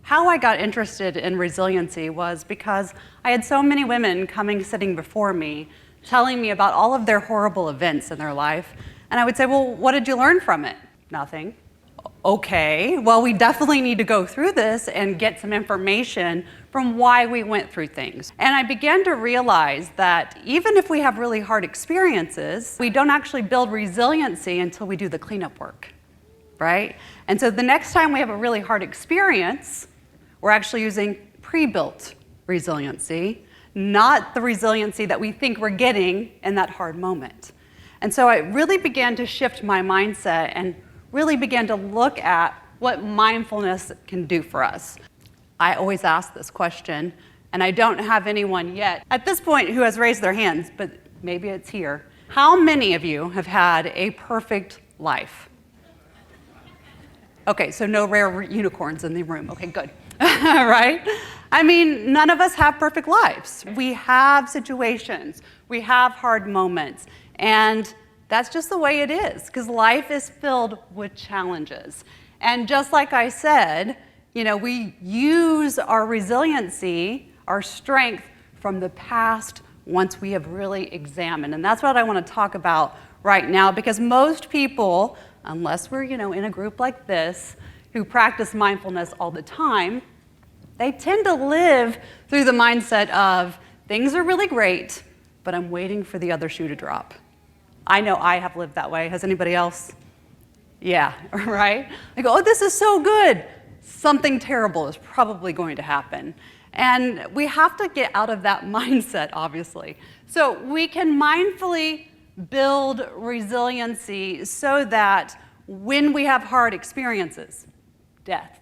How I got interested in resiliency was because I had so many women sitting before me, telling me about all of their horrible events in their life. And I would say, well, what did you learn from it? Nothing. Okay, well, we definitely need to go through this and get some information from why we went through things. And I began to realize that even if we have really hard experiences, we don't actually build resiliency until we do the cleanup work, right? And so the next time we have a really hard experience, we're actually using pre-built resiliency, not the resiliency that we think we're getting in that hard moment. And so I really began to shift my mindset and really began to look at what mindfulness can do for us. I always ask this question, and I don't have anyone yet at this point who has raised their hands, but maybe it's here. How many of you have had a perfect life? Okay, so no rare unicorns in the room. Okay, good. Right? I mean, none of us have perfect lives. We have situations, we have hard moments, and that's just the way it is, because life is filled with challenges. And just like I said, we use our resiliency, our strength from the past once we have really examined. And that's what I want to talk about right now, because most people, unless we're, in a group like this, who practice mindfulness all the time, they tend to live through the mindset of things are really great, but I'm waiting for the other shoe to drop. I know I have lived that way. Has anybody else? Yeah, right? I go, oh, this is so good. Something terrible is probably going to happen. And we have to get out of that mindset, obviously. So we can mindfully build resiliency so that when we have hard experiences, death,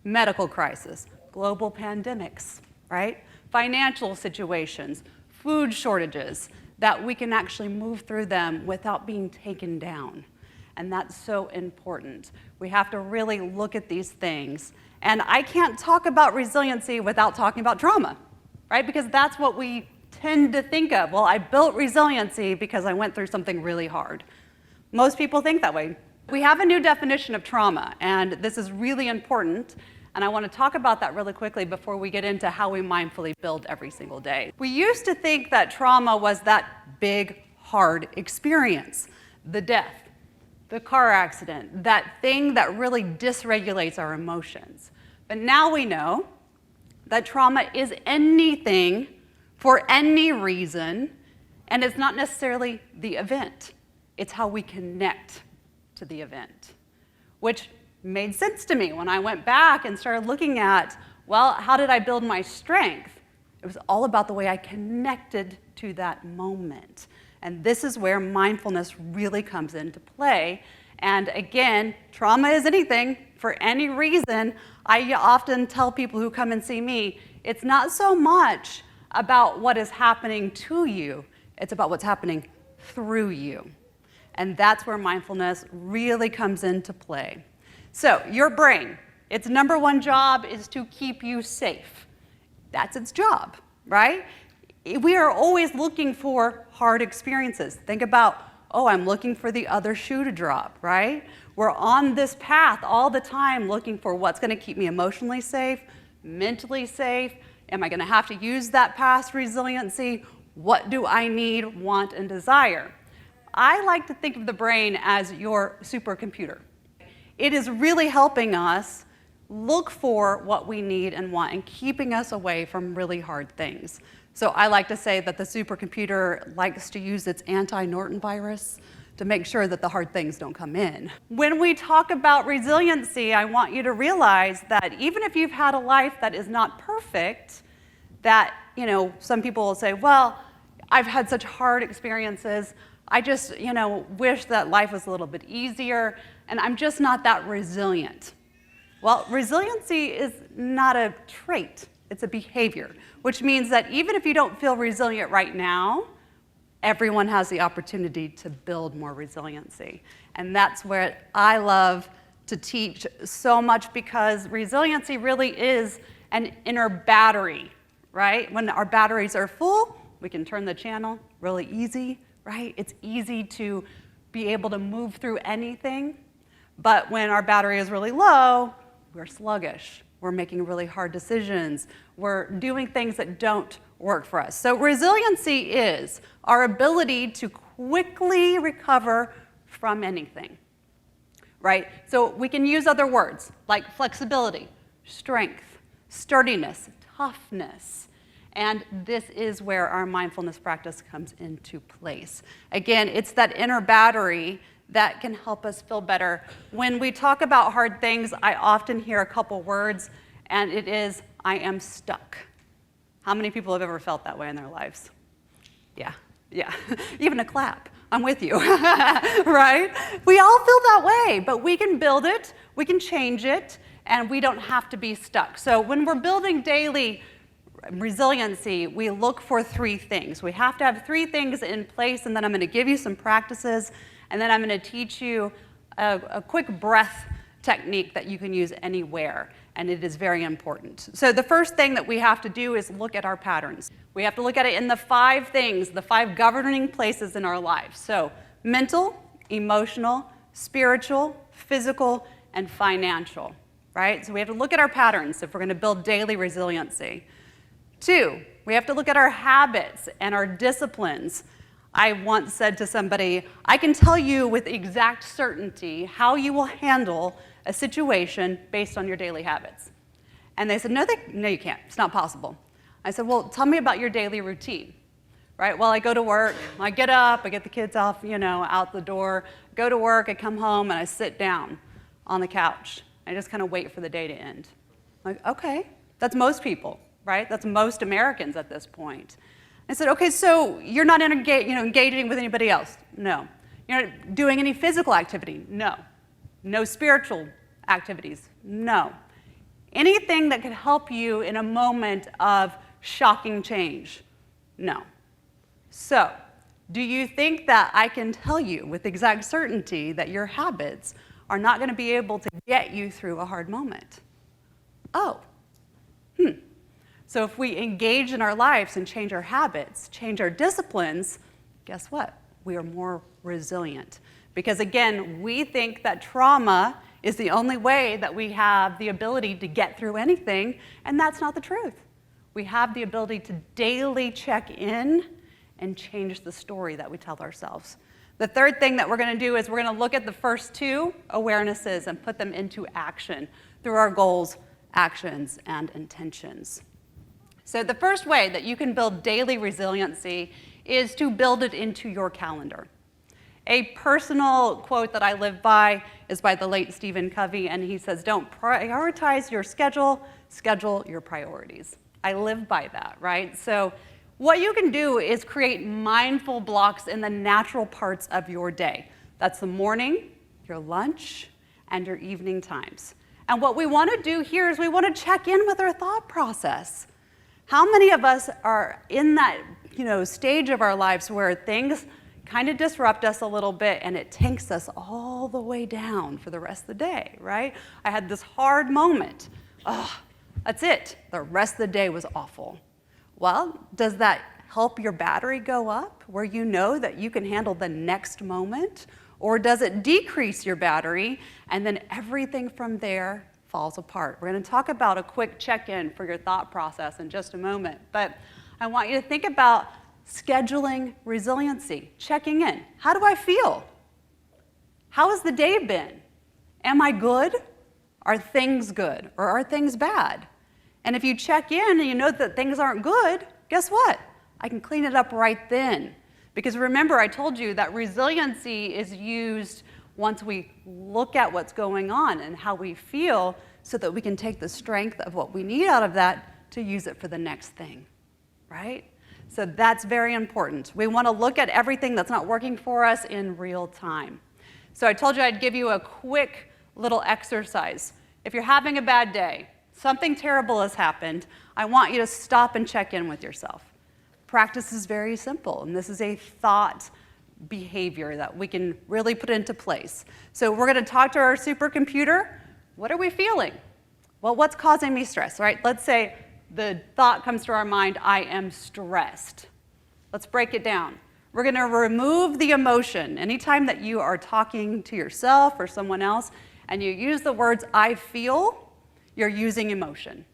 medical crisis, global pandemics, right? Financial situations, food shortages, that we can actually move through them without being taken down. And that's so important. We have to really look at these things. And I can't talk about resiliency without talking about trauma, right? Because that's what we tend to think of. Well, I built resiliency because I went through something really hard. Most people think that way. We have a new definition of trauma, and this is really important. And I want to talk about that really quickly before we get into how we mindfully build every single day. We used to think that trauma was that big, hard experience, the death, the car accident, that thing that really dysregulates our emotions. But now we know that trauma is anything for any reason, and it's not necessarily the event. It's how we connect to the event, which made sense to me when I went back and started looking at, well, how did I build my strength? It was all about the way I connected to that moment. And this is where mindfulness really comes into play. And again, trauma is anything for any reason. I often tell people who come and see me, it's not so much about what is happening to you, it's about what's happening through you. And that's where mindfulness really comes into play. So your brain, its number one job is to keep you safe. That's its job, right? We are always looking for hard experiences. Think about, oh, I'm looking for the other shoe to drop, right? We're on this path all the time looking for what's going to keep me emotionally safe, mentally safe. Am I going to have to use that past resiliency? What do I need, want, and desire? I like to think of the brain as your supercomputer. It is really helping us look for what we need and want and keeping us away from really hard things. So I like to say that the supercomputer likes to use its anti-Norton virus to make sure that the hard things don't come in. When we talk about resiliency, I want you to realize that even if you've had a life that is not perfect, that, some people will say, well, I've had such hard experiences. I just, wish that life was a little bit easier, and I'm just not that resilient. Well, resiliency is not a trait, it's a behavior, which means that even if you don't feel resilient right now, everyone has the opportunity to build more resiliency. And that's where I love to teach so much, because resiliency really is an inner battery, right? When our batteries are full, we can turn the channel really easy, right? It's easy to be able to move through anything. But when our battery is really low, we're sluggish, We're making really hard decisions. We're doing things that don't work for us. So resiliency is our ability to quickly recover from anything, right? So we can use other words like flexibility, strength, sturdiness, toughness. And this is where our mindfulness practice comes into place. Again, it's that inner battery that can help us feel better. When we talk about hard things, I often hear a couple words, and it is, I am stuck. How many people have ever felt that way in their lives? Yeah. Even a clap. I'm with you, right? We all feel that way, but we can build it, we can change it, and we don't have to be stuck. So when we're building daily resiliency, we look for three things. We have to have three things in place, and then I'm going to give you some practices, and then I'm going to teach you a quick breath technique that you can use anywhere, and it is very important. So the first thing that we have to do is look at our patterns. We have to look at it in the 5 things, the 5 governing places in our lives. So mental, emotional, spiritual, physical, and financial, right? So we have to look at our patterns if we're going to build daily resiliency. 2, we have to look at our habits and our disciplines. I once said to somebody, I can tell you with exact certainty how you will handle a situation based on your daily habits. And they said, no, you can't. It's not possible. I said, well, tell me about your daily routine, right? Well, I go to work, I get up, I get the kids off, out the door, go to work, I come home, and I sit down on the couch. I just kind of wait for the day to end. I'm like, okay, that's most people, right? That's most Americans at this point. I said, okay, so you're not engaging with anybody else? No. You're not doing any physical activity? No. No spiritual activities? No. Anything that could help you in a moment of shocking change? No. So, do you think that I can tell you with exact certainty that your habits are not going to be able to get you through a hard moment? So if we engage in our lives and change our habits, change our disciplines, guess what? We are more resilient. Because again, we think that trauma is the only way that we have the ability to get through anything, and that's not the truth. We have the ability to daily check in and change the story that we tell ourselves. The third thing that we're going to do is we're going to look at the first 2 awarenesses and put them into action through our goals, actions, and intentions. So the first way that you can build daily resiliency is to build it into your calendar. A personal quote that I live by is by the late Stephen Covey, and he says, don't prioritize your schedule, schedule your priorities. I live by that, right? So what you can do is create mindful blocks in the natural parts of your day. That's the morning, your lunch, and your evening times. And what we want to do here is we want to check in with our thought process. How many of us are in that stage of our lives where things kind of disrupt us a little bit and it tanks us all the way down for the rest of the day, right? I had this hard moment. That's it. The rest of the day was awful. Well, does that help your battery go up where you know that you can handle the next moment? Or does it decrease your battery and then everything from there falls apart? We're going to talk about a quick check-in for your thought process in just a moment, but I want you to think about scheduling resiliency, checking in. How do I feel? How has the day been? Am I good? Are things good or are things bad? And if you check in and you know that things aren't good, guess what? I can clean it up right then. Because remember, I told you that resiliency is used once we look at what's going on and how we feel so that we can take the strength of what we need out of that to use it for the next thing, right? So that's very important. We want to look at everything that's not working for us in real time. So I told you I'd give you a quick little exercise. If you're having a bad day, something terrible has happened, I want you to stop and check in with yourself. Practice is very simple, and this is a thought behavior that we can really put into place. So we're going to talk to our supercomputer. What are we feeling? Well, what's causing me stress, right? Let's say the thought comes to our mind, I am stressed. Let's break it down. We're going to remove the emotion. Anytime that you are talking to yourself or someone else and you use the words I feel, you're using emotion.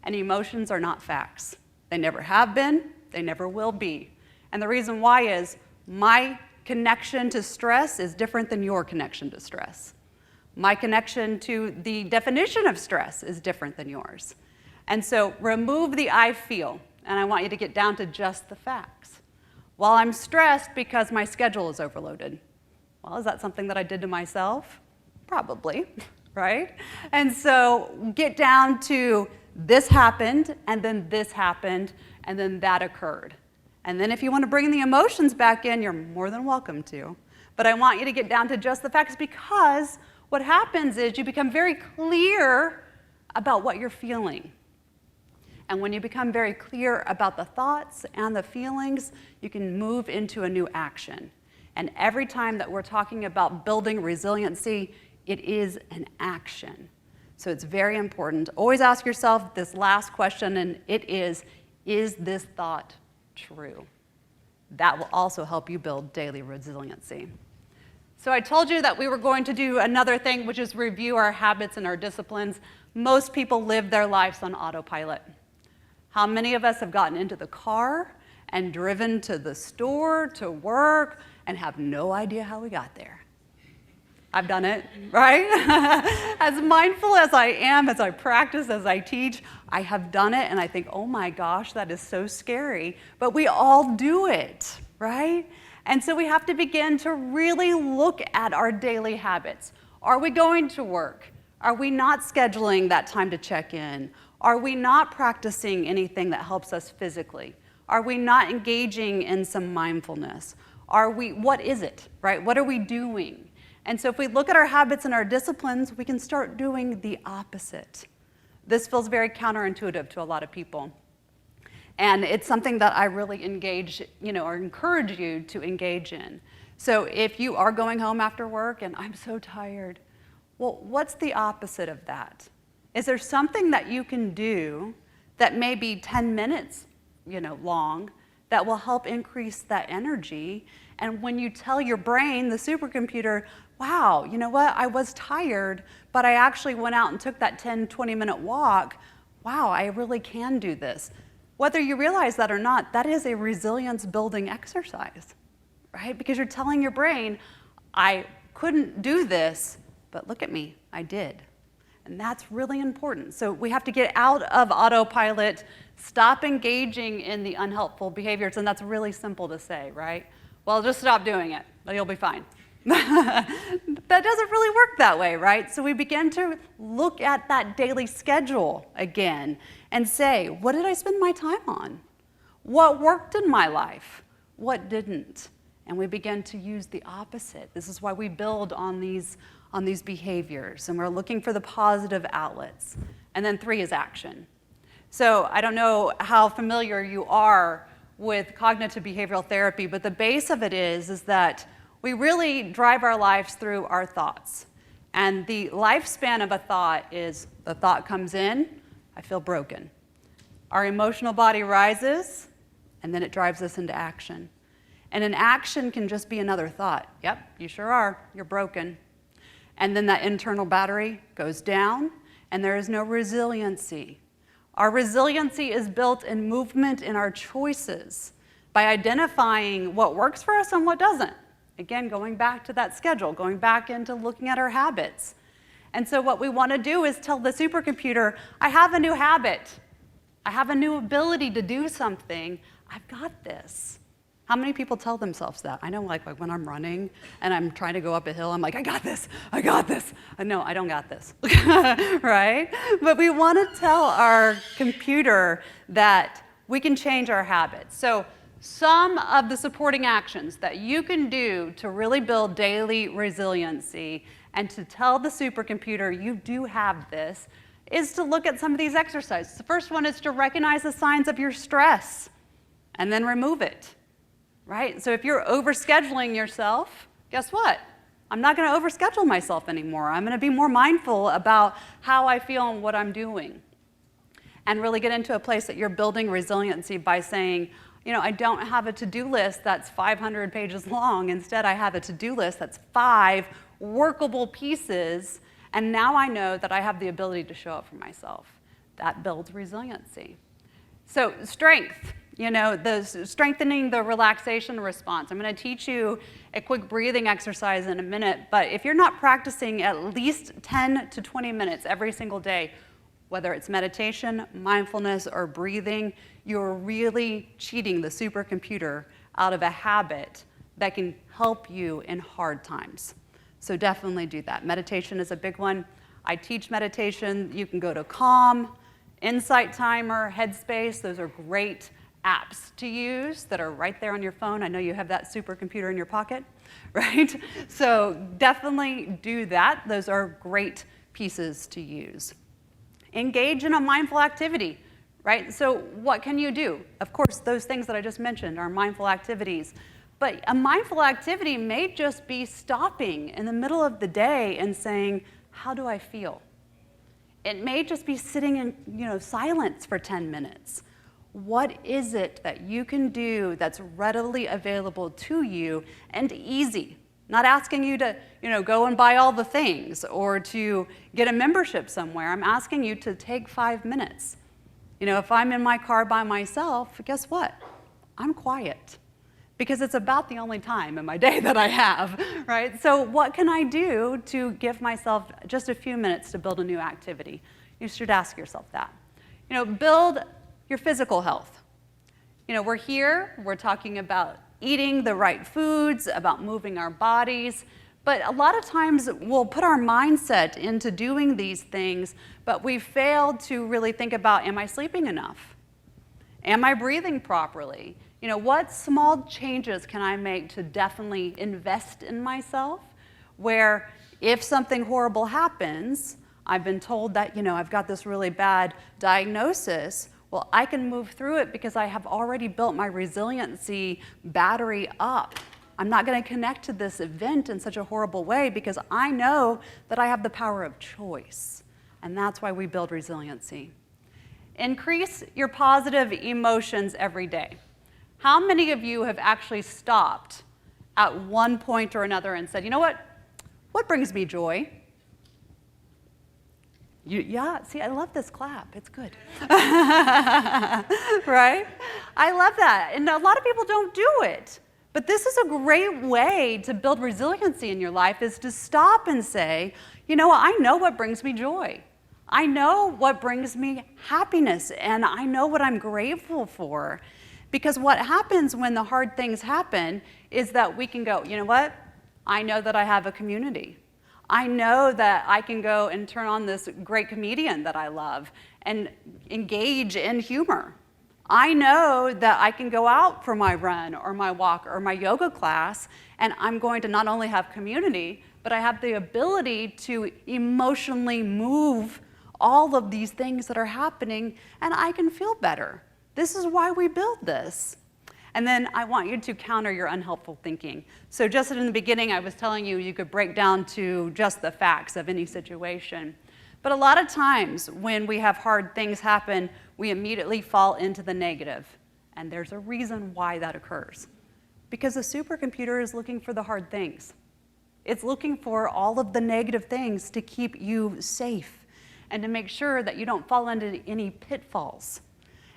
And emotions are not facts. They never have been, they never will be. And the reason why is my connection to stress is different than your connection to stress. My connection to the definition of stress is different than yours. And so remove the I feel, and I want you to get down to just the facts. Well, I'm stressed because my schedule is overloaded. Well, is that something that I did to myself? Probably, right? And so get down to this happened, and then this happened, and then that occurred. And then if you want to bring the emotions back in, you're more than welcome to. But I want you to get down to just the facts, because what happens is you become very clear about what you're feeling. And when you become very clear about the thoughts and the feelings, you can move into a new action. And every time that we're talking about building resiliency, it is an action. So it's very important. Always ask yourself this last question, and it is this thought true? That will also help you build daily resiliency. So I told you that we were going to do another thing, which is review our habits and our disciplines. Most people live their lives on autopilot. How many of us have gotten into the car and driven to the store, to work, and have no idea how we got there? I've done it, right? As mindful as I am, as I practice, as I teach, I have done it, and I think, oh my gosh, that is so scary. But we all do it, right? And so we have to begin to really look at our daily habits. Are we going to work? Are we not scheduling that time to check in? Are we not practicing anything that helps us physically? Are we not engaging in some mindfulness? What is it, right? What are we doing? And so if we look at our habits and our disciplines, we can start doing the opposite. This feels very counterintuitive to a lot of people. And it's something that I really or encourage you to engage in. So if you are going home after work and I'm so tired, well, what's the opposite of that? Is there something that you can do that may be 10 minutes, long, that will help increase that energy? And when you tell your brain, the supercomputer, wow, you know what, I was tired, but I actually went out and took that 10, 20-minute walk. Wow, I really can do this. Whether you realize that or not, that is a resilience-building exercise, right? Because you're telling your brain, I couldn't do this, but look at me, I did. And that's really important. So we have to get out of autopilot, stop engaging in the unhelpful behaviors, and that's really simple to say, right? Well, just stop doing it, you'll be fine. That doesn't really work that way, right? So we begin to look at that daily schedule again and say, what did I spend my time on? What worked in my life? What didn't? And we begin to use the opposite. This is why we build on these behaviors, and we're looking for the positive outlets. And then 3 is action. So I don't know how familiar you are with cognitive behavioral therapy, but the base of it is that we really drive our lives through our thoughts. And the lifespan of a thought is the thought comes in, I feel broken. Our emotional body rises, and then it drives us into action. And an action can just be another thought. Yep, you sure are, you're broken. And then that internal battery goes down, and there is no resiliency. Our resiliency is built in movement in our choices by identifying what works for us and what doesn't. Again, going back to that schedule, going back into looking at our habits. And so what we want to do is tell the supercomputer, I have a new habit. I have a new ability to do something. I've got this. How many people tell themselves that? I know like when I'm running and I'm trying to go up a hill, I'm like, I got this. No, I don't got this, right? But we want to tell our computer that we can change our habits. So some of the supporting actions that you can do to really build daily resiliency and to tell the supercomputer you do have this is to look at some of these exercises. The first one is to recognize the signs of your stress and then remove it. Right? So if you're overscheduling yourself, guess what? I'm not going to overschedule myself anymore. I'm going to be more mindful about how I feel and what I'm doing. And really get into a place that you're building resiliency by saying, I don't have a to-do list that's 500 pages long. Instead, I have a to-do list that's 5 workable pieces, And now I know that I have the ability to show up for myself. That builds resiliency. So strength, strengthening the relaxation response. I'm going to teach you a quick breathing exercise in a minute, but if you're not practicing at least 10 to 20 minutes every single day, whether it's meditation, mindfulness, or breathing, you're really cheating the supercomputer out of a habit that can help you in hard times. So definitely do that. Meditation is a big one. I teach meditation. You can go to Calm, Insight Timer, Headspace. Those are great apps to use that are right there on your phone. I know you have that supercomputer in your pocket, right? So definitely do that. Those are great pieces to use. Engage in a mindful activity, right? So what can you do? Of course, those things that I just mentioned are mindful activities. But a mindful activity may just be stopping in the middle of the day and saying, how do I feel? It may just be sitting in silence for 10 minutes. What is it that you can do that's readily available to you and easy? Not asking you to go and buy all the things or to get a membership somewhere. I'm asking you to take 5 minutes. If I'm in my car by myself, guess what? I'm quiet. Because it's about the only time in my day that I have, right? So what can I do to give myself just a few minutes to build a new activity? You should ask yourself that. Build your physical health. We're here, we're talking about eating the right foods, about moving our bodies, but a lot of times we'll put our mindset into doing these things, but we fail to really think about, am I sleeping enough? Am I breathing properly? What small changes can I make to definitely invest in myself? Where if something horrible happens, I've been told that, I've got this really bad diagnosis. Well, I can move through it because I have already built my resiliency battery up. I'm not going to connect to this event in such a horrible way because I know that I have the power of choice. And that's why we build resiliency. Increase your positive emotions every day. How many of you have actually stopped at one point or another and said, what brings me joy? Yeah, see, I love this clap. It's good. Right? I love that. And a lot of people don't do it. But this is a great way to build resiliency in your life, is to stop and say, I know what brings me joy. I know what brings me happiness, and I know what I'm grateful for. Because what happens when the hard things happen is that we can go, I know that I have a community. I know that I can go and turn on this great comedian that I love and engage in humor. I know that I can go out for my run or my walk or my yoga class, and I'm going to not only have community, but I have the ability to emotionally move all of these things that are happening, and I can feel better. This is why we build this. And then I want you to counter your unhelpful thinking. So just in the beginning, I was telling you could break down to just the facts of any situation. But a lot of times when we have hard things happen, we immediately fall into the negative. And there's a reason why that occurs. Because the supercomputer is looking for the hard things. It's looking for all of the negative things to keep you safe and to make sure that you don't fall into any pitfalls.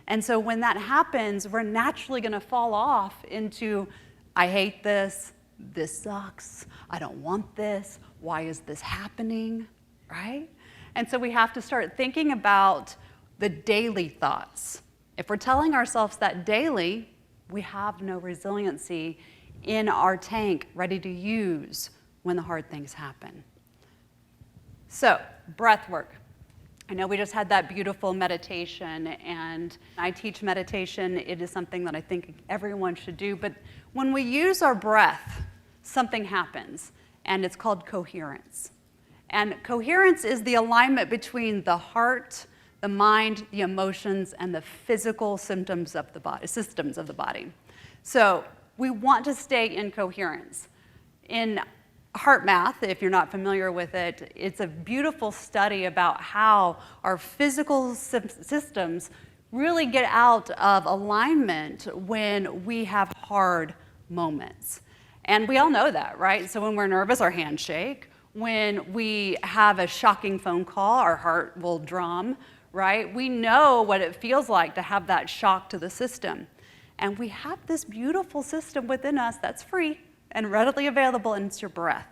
And so when that happens, we're naturally going to fall off into, I hate this, this sucks, I don't want this, why is this happening, right? And so we have to start thinking about the daily thoughts. If we're telling ourselves that daily, we have no resiliency in our tank ready to use when the hard things happen. So, breath work. I know we just had that beautiful meditation, and I teach meditation. It is something that I think everyone should do. But when we use our breath, something happens, and it's called coherence. And coherence is the alignment between the heart, the mind, the emotions, and the physical systems of the body. So we want to stay in coherence. In Heart Math, if you're not familiar with it, it's a beautiful study about how our physical systems really get out of alignment when we have hard moments. And we all know that, right? So when we're nervous, our hands shake. When we have a shocking phone call, our heart will drum, right? We know what it feels like to have that shock to the system. And we have this beautiful system within us that's free and readily available, and it's your breath.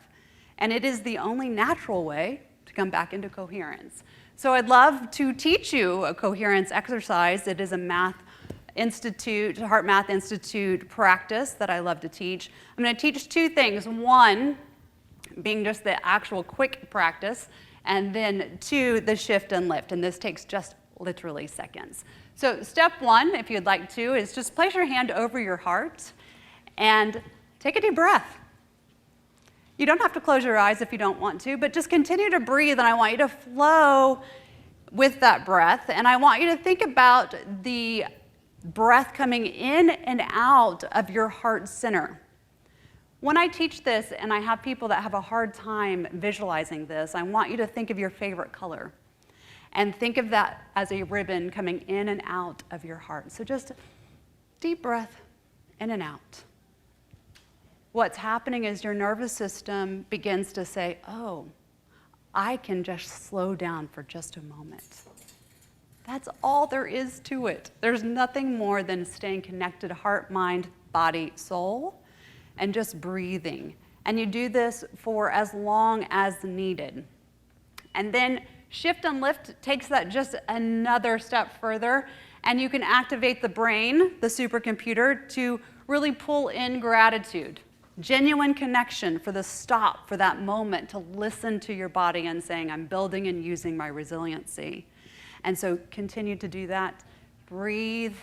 And it is the only natural way to come back into coherence. So I'd love to teach you a coherence exercise. It is a Heart Math Institute practice that I love to teach. I'm going to teach two things. One, being just the actual quick practice, and then two, the shift and lift. And this takes just literally seconds. So step one, if you'd like to, is just place your hand over your heart and take a deep breath. You don't have to close your eyes if you don't want to, but just continue to breathe, and I want you to flow with that breath. And I want you to think about the breath coming in and out of your heart center. When I teach this, and I have people that have a hard time visualizing this, I want you to think of your favorite color. And think of that as a ribbon coming in and out of your heart. So just deep breath in and out. What's happening is your nervous system begins to say, oh, I can just slow down for just a moment. That's all there is to it. There's nothing more than staying connected, heart, mind, body, soul, and just breathing. And you do this for as long as needed. And then shift and lift takes that just another step further, and you can activate the brain, the supercomputer, to really pull in gratitude, genuine connection for the stop, for that moment, to listen to your body and saying, I'm building and using my resiliency. And so continue to do that. Breathe.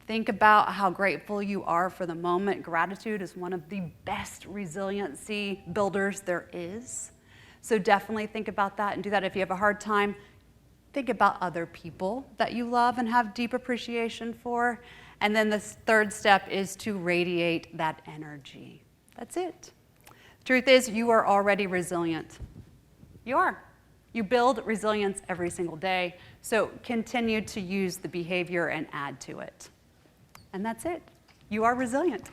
Think about how grateful you are for the moment. Gratitude is one of the best resiliency builders there is. So definitely think about that and do that. If you have a hard time, think about other people that you love and have deep appreciation for. And then the third step is to radiate that energy. That's it. The truth is, you are already resilient. You are. You build resilience every single day. So continue to use the behavior and add to it. And that's it. You are resilient.